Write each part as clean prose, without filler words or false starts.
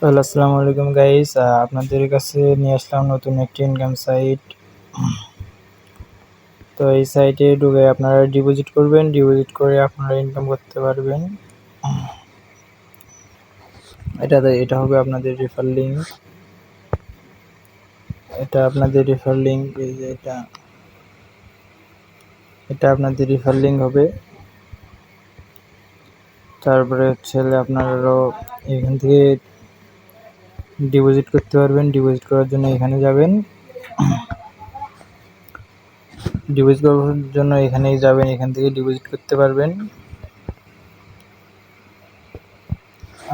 Hello, আসসালামু আলাইকুম guys. আপনাদের কাছে নিয়ে আসলাম নতুন একটি ইনকাম সাইট। তো এই সাইটে ঢুকে আপনারা ডিপোজিট করবেন, ডিপোজিট করে আপনারা ইনকাম করতে পারবেন। এটা হবে আপনাদের রেফার লিঙ্ক। এটা আপনাদের রেফার লিঙ্ক। এই যে এটা আপনাদের রেফার লিঙ্ক হবে। তারপরে হচ্ছে আপনারাও এখান থেকে ডিপোজিট করতে পারবেন। ডিপোজিট করার জন্য এখানে যাবেন। ডিপোজিট করার জন্য এখানেই যাবেন, এখান থেকে ডিপোজিট করতে পারবেন।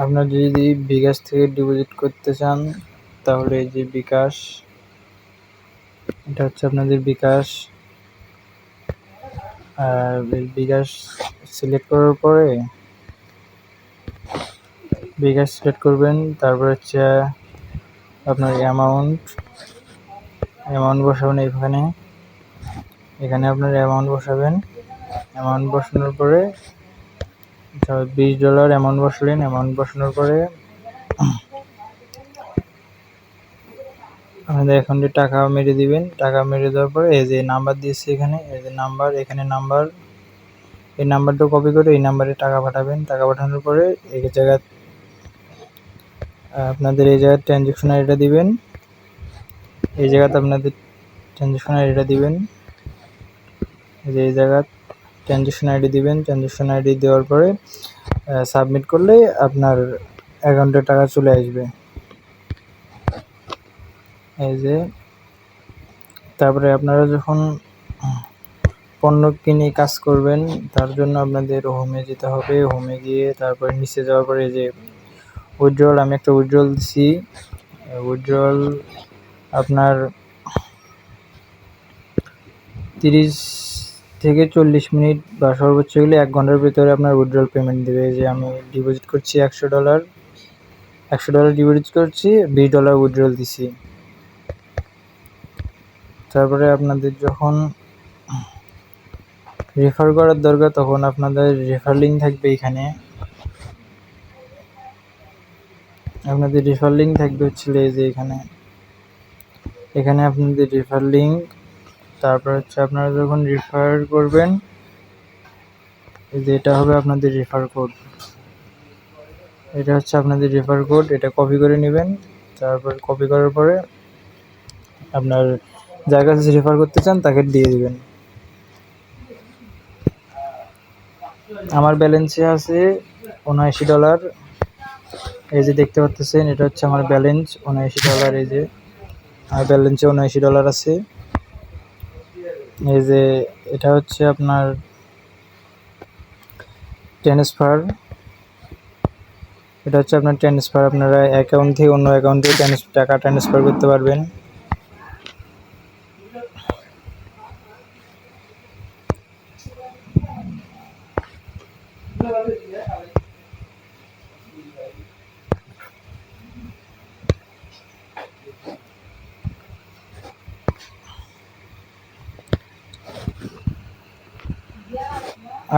আপনার যদি বিকাশ থেকে ডিপোজিট করতে চান তাহলে এই যে বিকাশ, এটা হচ্ছে আপনাদের বিকাশ। আর বিকাশ সিলেক্ট করার পরে বিকাশ সিলেক্ট করবেন। তারপর হচ্ছে আপনার অ্যামাউন্ট বসাবেন। এখানে আপনার অ্যামাউন্ট বসাবেন। অ্যামাউন্ট বসানোর পরে $20 অ্যামাউন্ট বসালেন। অ্যামাউন্ট বসানোর পরে আপনাদের অ্যাকাউন্টে টাকা মেরে দিবেন। টাকা মেরে দেওয়ার পরে এই যে নাম্বার দিয়েছে এখানে, এই যে নাম্বার, এখানে নাম্বার, এই নাম্বারটা কপি করে এই নাম্বারে টাকা পাঠাবেন। টাকা পাঠানোর পরে এই জায়গায় আপনাদের এই জায়গায় ট্রানজ্যাকশন আইডিটা দিবেন। এই জায়গাতে আপনাদের ট্রানজ্যাকশন আইডিটা দিবেন। এই জায়গা ট্রানজ্যাকশন আইডি দিবেন। ট্রানজ্যাকশন আইডি দেওয়ার পরে সাবমিট করলে আপনার অ্যাকাউন্টে টাকা চলে আসবে। এই যে তারপরে আপনারা যখন পণ্য কিনে কাজ করবেন তার জন্য আপনাদের হোমে যেতে হবে। হোমে গিয়ে তারপরে নিচে যাওয়ার পরে যে উইথড্রল, আমি একটা উইথড্রল দিছি। উইথড্রল আপনার 30 থেকে 40 মিনিট বা সর্বোচ্চ গেলে 1 ঘন্টার ভিতরে আপনার উইথড্রল পেমেন্ট দেবে। যে আমি ডিপোজিট করছি $100 ডিপোজিট করছি, $20 উইথড্রল দিছি। তারপরে আপনাদের যখন রেফার করার দরকার তখন আপনাদের রেফার লিঙ্ক থাকবে এখানে। আপনাদের রেফার লিঙ্ক থাকবে হচ্ছে এই যে এখানে আপনাদের রেফার লিঙ্ক। তারপর হচ্ছে আপনারা যখন রেফার করবেন এই যে এটা হবে আপনাদের রেফার কোড। এটা হচ্ছে আপনাদের রেফার কোড। এটা কপি করে নেবেন। তারপর কপি করার পরে আপনার যার কাছে রেফার করতে চান তাকে দিয়ে দিবেন। আমার ব্যালেন্সে আছে $79। এই যে দেখতে পাচ্ছেন, এটা হচ্ছে আমার ব্যালেন্স $79। এই যে আমার ব্যালেন্সে $79 আছে। এই যে এটা হচ্ছে আপনার ট্রান্সফার। এটা হচ্ছে আপনার ট্রান্সফার। আপনারা অ্যাকাউন্ট থেকে অন্য অ্যাকাউন্টে টাকা ট্রান্সফার করতে পারবেন।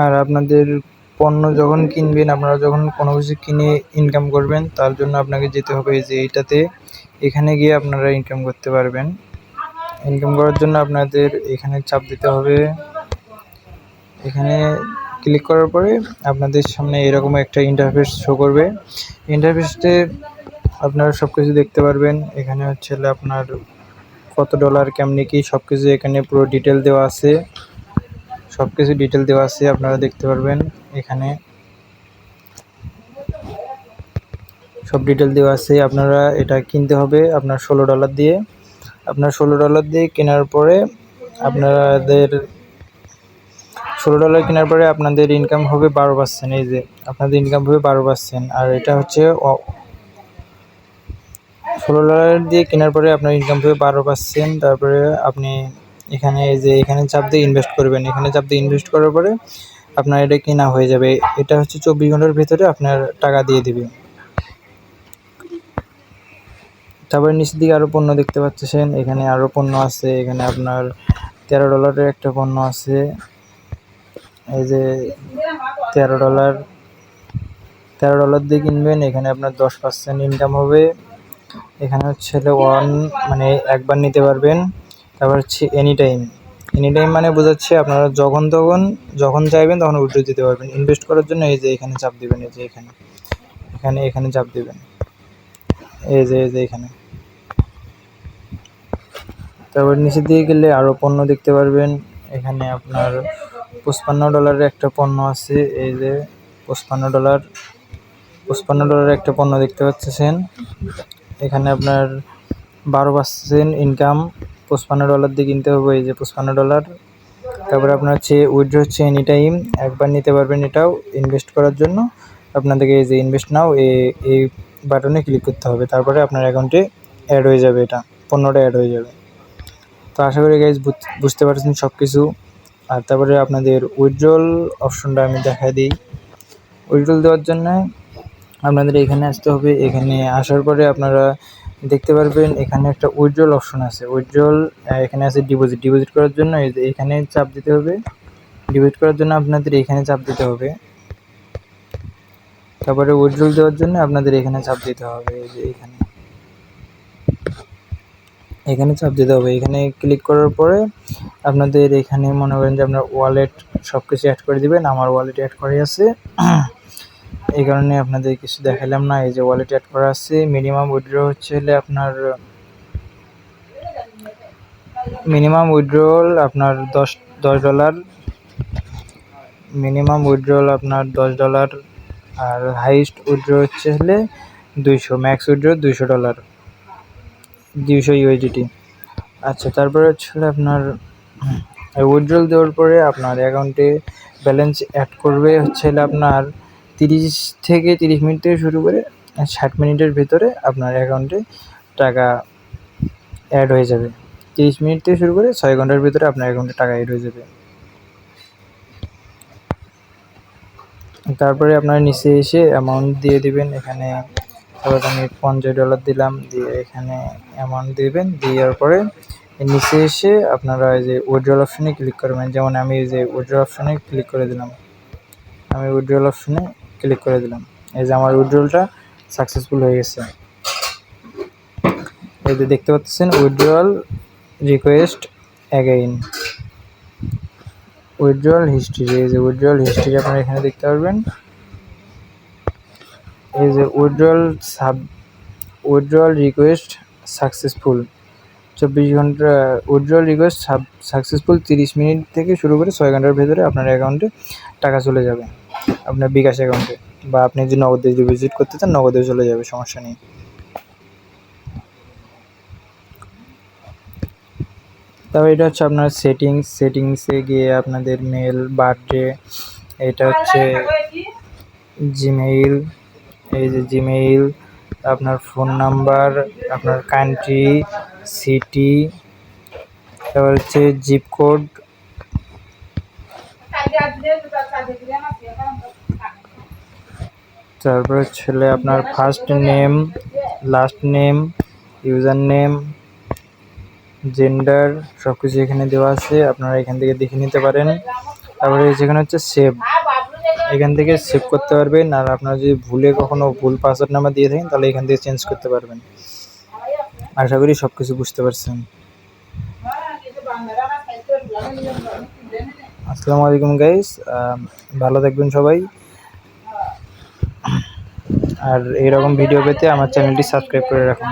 আর আপনাদের পণ্য যখন কিনবেন, আপনারা যখন কোনো কিছু কিনে ইনকাম করবেন তার জন্য আপনাকে যেতে হবে এই যে এইটাতে। এখানে গিয়ে আপনারা ইনকাম করতে পারবেন। ইনকাম করার জন্য আপনাদের এখানে চাপ দিতে হবে। এখানে ক্লিক করার পরে আপনাদের সামনে এরকম একটা ইন্টারফেস শো করবে। ইন্টারফেসে আপনারা সব কিছু দেখতে পারবেন। এখানে হচ্ছে আপনার কত ডলার, কেমনি কি সব কিছু এখানে পুরো ডিটেল দেওয়া আছে। সব কিছু ডিটেল দেওয়া আছে, আপনারা দেখতে পারবেন। এখানে সব ডিটেল দেওয়া আছে। আপনারা এটা কিনতে হবে আপনার $16 দিয়ে। আপনার $16 দিয়ে কেনার পরে আপনাদের $16 কেনার পরে আপনাদের ইনকাম হবে 12%। এই যে আপনাদের ইনকাম হবে 12%। আর এটা হচ্ছে $16 দিয়ে কেনার পরে আপনার ইনকাম হবে 12%। তারপরে আপনি এখানে এই যে এখানে চাপ দিয়ে ইনভেস্ট করবেন। এখানে চাপ দিয়ে ইনভেস্ট করার পরে আপনার এটা কেনা হয়ে যাবে। এটা হচ্ছে 24 ঘন্টার ভিতরে আপনার টাকা দিয়ে দিবে। তারপরে নিচের দিকে আরও পণ্য দেখতে পাচ্ছেন। এখানে আরও পণ্য আছে। এখানে আপনার $13 একটা পণ্য আছে। এই যে $13। $13 দিয়ে কিনবেন, এখানে আপনার 10% ইনকাম হবে। এখানে হচ্ছে ওয়ান মানে একবার নিতে পারবেন। তারপর হচ্ছে এনি টাইম মানে বোঝাচ্ছে আপনারা যখন চাইবেন তখন উইথড্র দিতে পারবেন। ইনভেস্ট করার জন্য এই যে এখানে চাপ দিবেন, এই যে এখানে চাপ দিবেন, এই যে এখানে। তারপর নিচের দিকে গেলে আরও পণ্য দেখতে পারবেন। এখানে আপনার $55 একটা পণ্য আছে, এই যে $55 একটা পণ্য দেখতে পাচ্ছেন। এখানে আপনার 12% ইনকাম, $55 দিয়ে কিনতে হবে, এই যে $55। তারপরে আপনার হচ্ছে উইথড্র হচ্ছে এনি টাইম, একবার নিতে পারবেন। এটাও ইনভেস্ট করার জন্য আপনাদেরকে এই যে ইনভেস্ট নাও এই বাটনে ক্লিক করতে হবে, তারপরে আপনার অ্যাকাউন্টে অ্যাড হয়ে যাবে, পণ্যটা অ্যাড হয়ে যাবে। তো আশা করি গাইজ বুঝতে পারছেন সব কিছু। আর তারপরে আপনাদের উইথড্রল অপশনটা আমি দেখাই দিই। উইথড্রল দেওয়ার জন্য আপনাদের এখানে আসতে হবে। এখানে আসার পরে আপনারা দেখতে পারবেন এখানে একটা উইথড্রল অপশন আছে। এখানে আছে ডিপোজিট করার জন্য এখানে চাপ দিতে হবে। ডিপোজিট করার জন্য আপনাদের এখানে চাপ দিতে হবে। তারপরে উইথড্রল দেওয়ার জন্য আপনাদের এখানে চাপ দিতে হবে, এই যে এখানে চাপ দিতে হবে। এখানে ক্লিক করার পরে আপনাদের এখানে মনে করেন যে আপনার ওয়ালেট সব কিছু অ্যাড করে দিবেন। আমার ওয়ালেট অ্যাড করা আছে, এই কারণে আপনাদের কিছু দেখালাম না। এই যে ওয়ালেট অ্যাড করা আছে। মিনিমাম উইথড্র হচ্ছে আপনার মিনিমাম উইথড্রল আপনার $10। মিনিমাম উইথড্রল আপনার $10 আর হাইস্ট উইথড্র হচ্ছে 200, ম্যাক্স উইথড্র $200, 200 USDT। আচ্ছা, তারপরে হচ্ছে আপনার উইথড্রল দেওয়ার পরে আপনার অ্যাকাউন্টে ব্যালেন্স অ্যাড করবে হচ্ছে আপনার 30 মিনিট থেকে শুরু করে 60 মিনিটের ভিতরে আপনার অ্যাকাউন্টে টাকা অ্যাড হয়ে যাবে। 30 মিনিট থেকে শুরু করে 6 ঘন্টার ভিতরে আপনার অ্যাকাউন্টে টাকা অ্যাড হয়ে যাবে। তারপরে আপনার নিচে এসে অ্যামাউন্ট দিয়ে দিবেন। এখানে তারপর আমি $50 দিলাম, দিয়ে এখানে অ্যামাউন্ট দিবেন। দেওয়ার পরে নিচে এসে আপনারা এই যে উইথড্রল অপশনে ক্লিক করবেন। যেমন আমি এই যে উইথড্রল অপশনে ক্লিক করে দিলাম, এই যে আমার উইথড্রলটা সাকসেসফুল হয়ে গেছে। এই যে দেখতে পাচ্ছেন withdrawal request again, withdrawal history. এই যে উইথড্রল হিস্ট্রি আপনারা এখানে দেখতে পারবেন। এই যে উইথড্রল রিকোয়েস্ট সাকসেসফুল, 24 ঘন্টা উইথড্রল রিকোয়েস্ট সাকসেসফুল। 30 মিনিট থেকে শুরু করে 6 ঘন্টার ভেতরে আপনার অ্যাকাউন্টে টাকা চলে যাবে, আপনার বিকাশ অ্যাকাউন্টে। বা আপনি যদি নগদে ডিপোজিট করতে চান নগদে চলে যাবে, সমস্যা নেই। তবে এটা হচ্ছে আপনার সেটিংসে গিয়ে আপনাদের মেল, বার্থডে, এটা হচ্ছে জিমেইল, এই যে জিমেইল, আপনার ফোন নাম্বার, আপনার কান্ট্রি, সিটি, তারপর হচ্ছে জিপ কোড, তারপর হচ্ছে আপনার first name, last name, user name, gender, সব কিছু এখানে দেওয়া আছে। আপনারা এখান থেকে দেখে নিতে পারেন। তারপরে যেখানে হচ্ছে সেভ, এখান থেকে সেভ করতে পারবেন। আর আপনারা যদি কখনো ভুল পাসওয়ার্ড নাম্বার দিয়ে থাকেন তাহলে এখান থেকে চেঞ্জ করতে পারবেন। আশা করি সব কিছু বুঝতে পারছেন। আসসালামু আলাইকুম গাইস, ভালো থাকবেন সবাই। আর এরকম ভিডিও পেতে আমার চ্যানেলটি সাবস্ক্রাইব করে রাখুন।